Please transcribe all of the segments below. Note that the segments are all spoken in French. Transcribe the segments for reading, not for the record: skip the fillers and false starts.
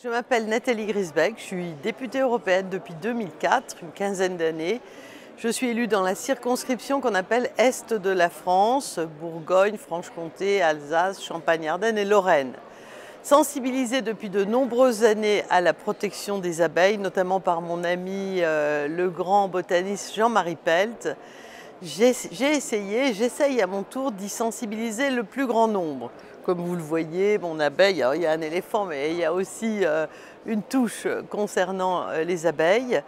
Je m'appelle Nathalie Griesbeck, je suis députée européenne depuis 2004, une quinzaine d'années. Je suis élue dans la circonscription qu'on appelle Est de la France, Bourgogne, Franche-Comté, Alsace, Champagne-Ardenne et Lorraine. Sensibilisée depuis de nombreuses années à la protection des abeilles, notamment par mon ami le grand botaniste Jean-Marie Pelt, j'essaye à mon tour d'y sensibiliser le plus grand nombre. Comme vous le voyez, mon abeille, alors il y a un éléphant, mais il y a aussi une touche concernant les abeilles,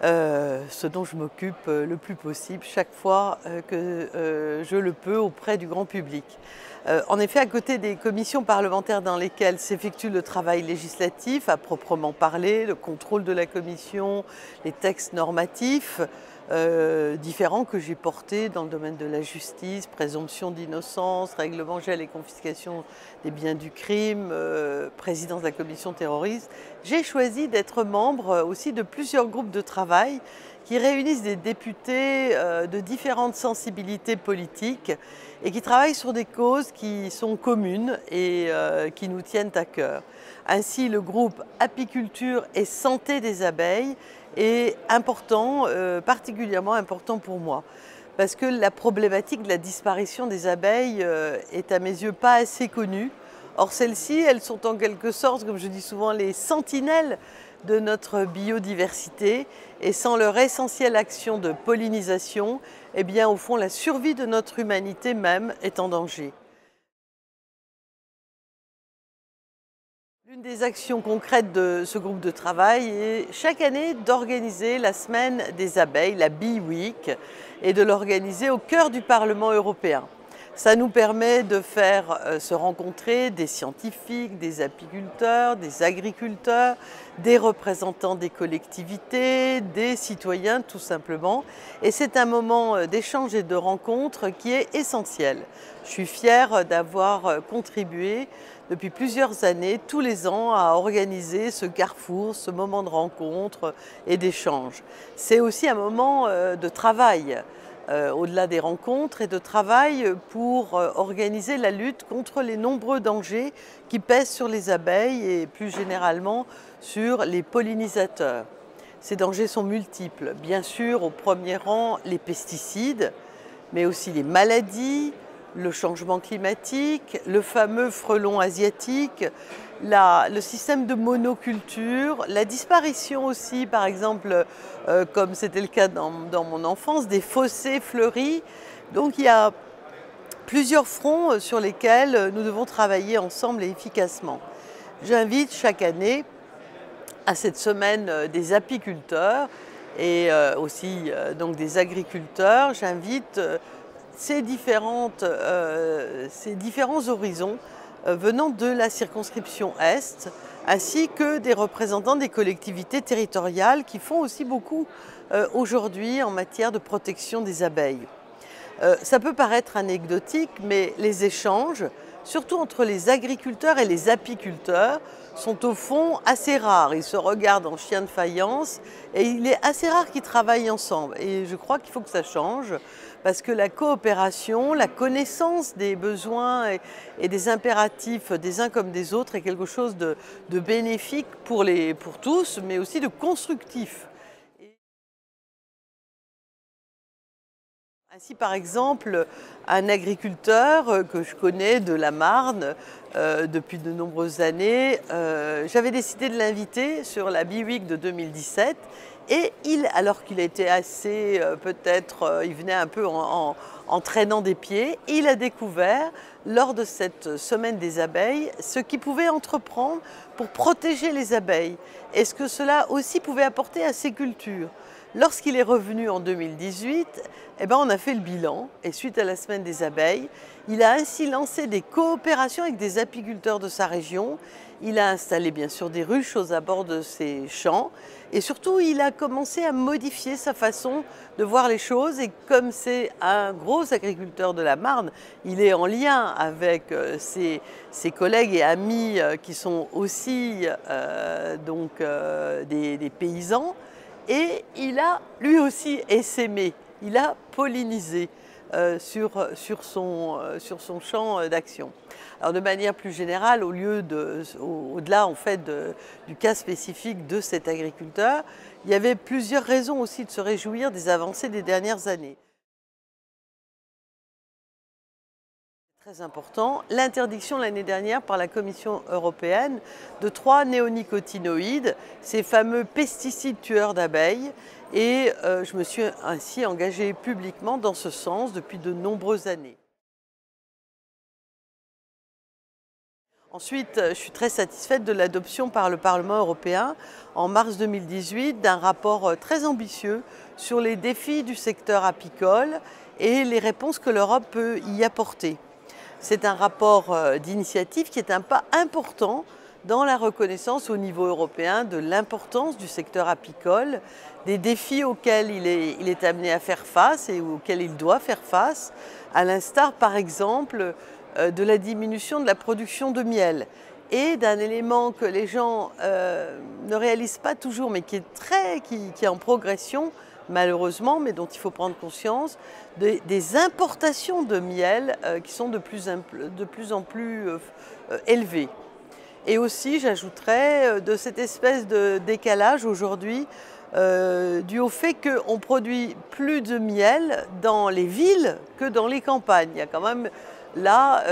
ce dont je m'occupe le plus possible chaque fois que je le peux auprès du grand public. En effet, à côté des commissions parlementaires dans lesquelles s'effectue le travail législatif, à proprement parler, le contrôle de la commission, les textes normatifs, différents que j'ai portés dans le domaine de la justice, présomption d'innocence, règlement gel et confiscation des biens du crime, présidence de la commission terroriste. J'ai choisi d'être membre aussi de plusieurs groupes de travail qui réunissent des députés de différentes sensibilités politiques et qui travaillent sur des causes qui sont communes et qui nous tiennent à cœur. Ainsi, le groupe Apiculture et Santé des abeilles est important, particulièrement important pour moi, parce que la problématique de la disparition des abeilles est à mes yeux pas assez connue. Or celles-ci, elles sont en quelque sorte, comme je dis souvent, les sentinelles de notre biodiversité, et sans leur essentielle action de pollinisation, eh bien au fond la survie de notre humanité même est en danger. L'une des actions concrètes de ce groupe de travail est chaque année d'organiser la semaine des abeilles, la Bee Week, et de l'organiser au cœur du Parlement européen. Ça nous permet de faire se rencontrer des scientifiques, des apiculteurs, des agriculteurs, des représentants des collectivités, des citoyens tout simplement. Et c'est un moment d'échange et de rencontre qui est essentiel. Je suis fière d'avoir contribué depuis plusieurs années, tous les ans, à organiser ce carrefour, ce moment de rencontre et d'échange. C'est aussi un moment de travail. Au-delà des rencontres et de travail pour organiser la lutte contre les nombreux dangers qui pèsent sur les abeilles et plus généralement sur les pollinisateurs. Ces dangers sont multiples, bien sûr au premier rang les pesticides, mais aussi les maladies, le changement climatique, le fameux frelon asiatique, le système de monoculture, la disparition aussi, par exemple, comme c'était le cas dans mon enfance, des fossés fleuris. Donc il y a plusieurs fronts sur lesquels nous devons travailler ensemble et efficacement. J'invite chaque année à cette semaine des apiculteurs et aussi donc des agriculteurs, j'invite ces différents horizons venant de la circonscription Est, ainsi que des représentants des collectivités territoriales qui font aussi beaucoup aujourd'hui en matière de protection des abeilles. Ça peut paraître anecdotique, mais les échanges, surtout entre les agriculteurs et les apiculteurs, sont au fond assez rares. Ils se regardent en chien de faïence et il est assez rare qu'ils travaillent ensemble. Et je crois qu'il faut que ça change parce que la coopération, la connaissance des besoins et des impératifs des uns comme des autres est quelque chose de bénéfique pour tous, mais aussi de constructif. Ainsi, par exemple, un agriculteur que je connais de la Marne depuis de nombreuses années, j'avais décidé de l'inviter sur la Bee Week de 2017 et alors qu'il était assez, il venait un peu en traînant des pieds, il a découvert lors de cette semaine des abeilles ce qu'il pouvait entreprendre pour protéger les abeilles et ce que cela aussi pouvait apporter à ses cultures. Lorsqu'il est revenu en 2018, on a fait le bilan et suite à la semaine des abeilles, il a ainsi lancé des coopérations avec des apiculteurs de sa région. Il a installé bien sûr des ruches aux abords de ses champs et surtout il a commencé à modifier sa façon de voir les choses et comme c'est un gros agriculteur de la Marne, il est en lien avec ses collègues et amis qui sont aussi des paysans. Et il a lui aussi essaimé, il a pollinisé sur son champ d'action. Alors de manière plus générale, au-delà en fait du cas spécifique de cet agriculteur, il y avait plusieurs raisons aussi de se réjouir des avancées des dernières années. Très important, l'interdiction l'année dernière par la Commission européenne de 3 néonicotinoïdes, ces fameux pesticides tueurs d'abeilles, et je me suis ainsi engagée publiquement dans ce sens depuis de nombreuses années. Ensuite, je suis très satisfaite de l'adoption par le Parlement européen en mars 2018 d'un rapport très ambitieux sur les défis du secteur apicole et les réponses que l'Europe peut y apporter. C'est un rapport d'initiative qui est un pas important dans la reconnaissance au niveau européen de l'importance du secteur apicole, des défis auxquels il est amené à faire face et auxquels il doit faire face, à l'instar par exemple de la diminution de la production de miel et d'un élément que les gens ne réalisent pas toujours mais qui est en progression, malheureusement, mais dont il faut prendre conscience, des importations de miel qui sont de plus en plus élevées. Et aussi, j'ajouterais, de cette espèce de décalage aujourd'hui dû au fait qu'on produit plus de miel dans les villes que dans les campagnes. Il y a quand même là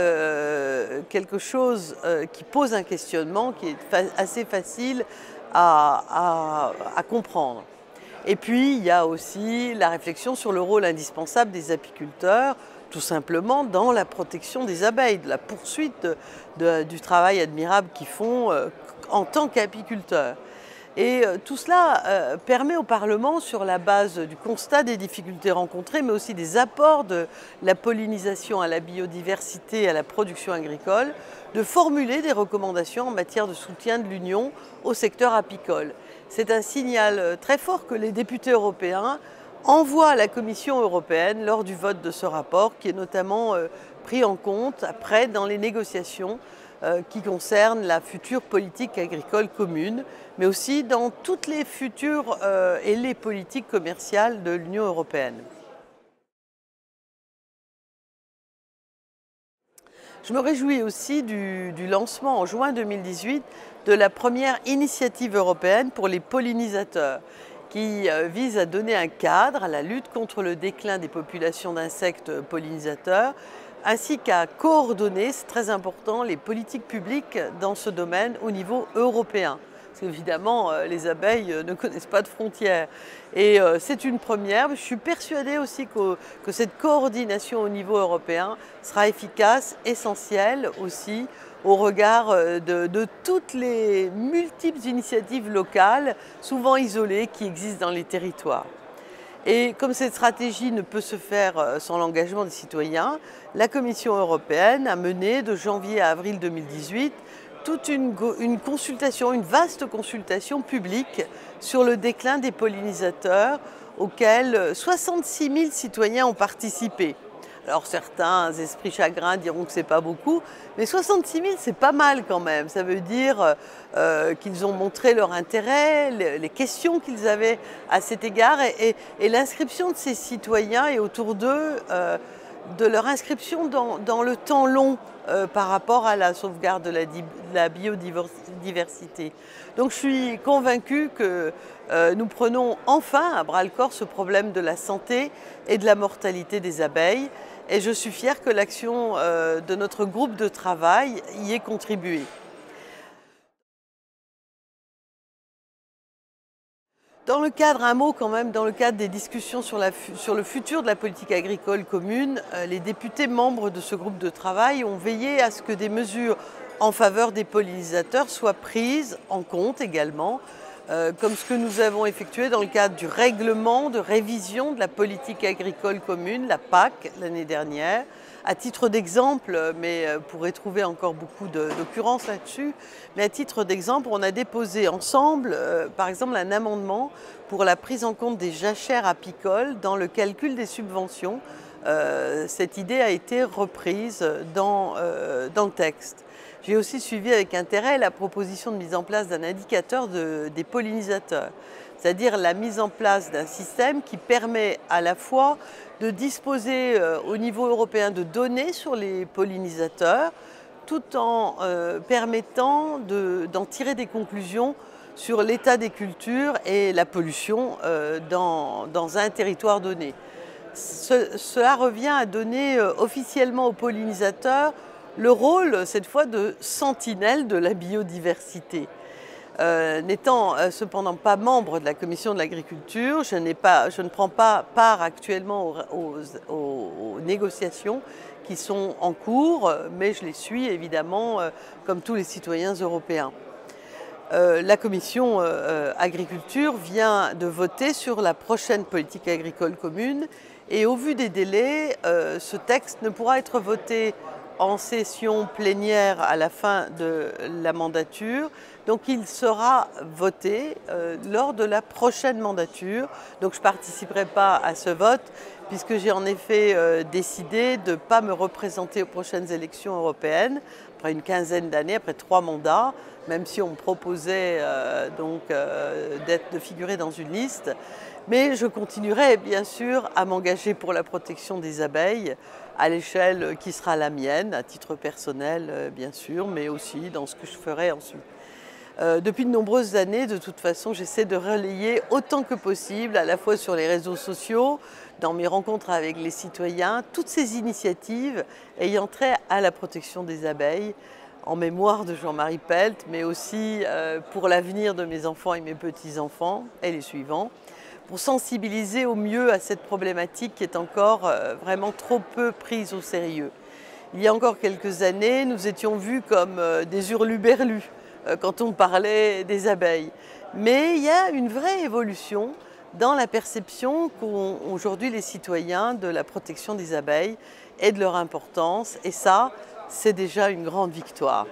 quelque chose qui pose un questionnement qui est assez facile à comprendre. Et puis, il y a aussi la réflexion sur le rôle indispensable des apiculteurs, tout simplement dans la protection des abeilles, de la poursuite du travail admirable qu'ils font en tant qu'apiculteurs. Et tout cela permet au Parlement, sur la base du constat des difficultés rencontrées, mais aussi des apports de la pollinisation à la biodiversité et à la production agricole, de formuler des recommandations en matière de soutien de l'Union au secteur apicole. C'est un signal très fort que les députés européens envoient à la Commission européenne lors du vote de ce rapport, qui est notamment pris en compte après dans les négociations qui concernent la future politique agricole commune, mais aussi dans toutes les futures et les politiques commerciales de l'Union européenne. Je me réjouis aussi du lancement en juin 2018 de la première initiative européenne pour les pollinisateurs, qui vise à donner un cadre à la lutte contre le déclin des populations d'insectes pollinisateurs, ainsi qu'à coordonner, c'est très important, les politiques publiques dans ce domaine au niveau européen. Parce qu'évidemment, les abeilles ne connaissent pas de frontières. Et c'est une première. Je suis persuadée aussi que cette coordination au niveau européen sera efficace, essentielle aussi, au regard de toutes les multiples initiatives locales, souvent isolées, qui existent dans les territoires. Et comme cette stratégie ne peut se faire sans l'engagement des citoyens, la Commission européenne a mené de janvier à avril 2018 toute une consultation, une vaste consultation publique sur le déclin des pollinisateurs auquel 66 000 citoyens ont participé. Alors certains esprits chagrins diront que ce n'est pas beaucoup, mais 66 000 c'est pas mal quand même. Ça veut dire qu'ils ont montré leur intérêt, les questions qu'ils avaient à cet égard et l'inscription de ces citoyens et autour d'eux de leur inscription dans le temps long par rapport à la sauvegarde de la biodiversité. Donc je suis convaincue que nous prenons enfin à bras-le-corps ce problème de la santé et de la mortalité des abeilles. Et je suis fière que l'action de notre groupe de travail y ait contribué. Dans le cadre, un mot quand même, dans le cadre des discussions sur le futur de la politique agricole commune, les députés membres de ce groupe de travail ont veillé à ce que des mesures en faveur des pollinisateurs soient prises en compte également, comme ce que nous avons effectué dans le cadre du règlement de révision de la politique agricole commune, la PAC, l'année dernière. À titre d'exemple, mais vous pourrez trouver encore beaucoup d'occurrences là-dessus, mais à titre d'exemple, on a déposé ensemble, par exemple, un amendement pour la prise en compte des jachères apicoles dans le calcul des subventions. Cette idée a été reprise dans le texte. J'ai aussi suivi avec intérêt la proposition de mise en place d'un indicateur des pollinisateurs, c'est-à-dire la mise en place d'un système qui permet à la fois de disposer au niveau européen de données sur les pollinisateurs, tout en permettant d'en tirer des conclusions sur l'état des cultures et la pollution dans un territoire donné. Cela revient à donner officiellement aux pollinisateurs le rôle, cette fois, de sentinelle de la biodiversité. N'étant cependant pas membre de la Commission de l'agriculture, je ne prends pas part actuellement aux négociations qui sont en cours, mais je les suis évidemment comme tous les citoyens européens. La Commission agriculture vient de voter sur la prochaine politique agricole commune et au vu des délais, ce texte ne pourra être voté en session plénière à la fin de la mandature. Donc il sera voté lors de la prochaine mandature. Donc je ne participerai pas à ce vote puisque j'ai en effet décidé de ne pas me représenter aux prochaines élections européennes après une quinzaine d'années, après 3 mandats, même si on me proposait de figurer dans une liste. Mais je continuerai bien sûr à m'engager pour la protection des abeilles à l'échelle qui sera la mienne, à titre personnel bien sûr, mais aussi dans ce que je ferai ensuite. Depuis de nombreuses années, de toute façon, j'essaie de relayer autant que possible, à la fois sur les réseaux sociaux, dans mes rencontres avec les citoyens, toutes ces initiatives ayant trait à la protection des abeilles, en mémoire de Jean-Marie Pelt, mais aussi pour l'avenir de mes enfants et mes petits-enfants, et les suivants, pour sensibiliser au mieux à cette problématique qui est encore vraiment trop peu prise au sérieux. Il y a encore quelques années, nous étions vus comme des hurluberlus quand on parlait des abeilles. Mais il y a une vraie évolution dans la perception qu'ont aujourd'hui les citoyens de la protection des abeilles et de leur importance. Et ça, c'est déjà une grande victoire.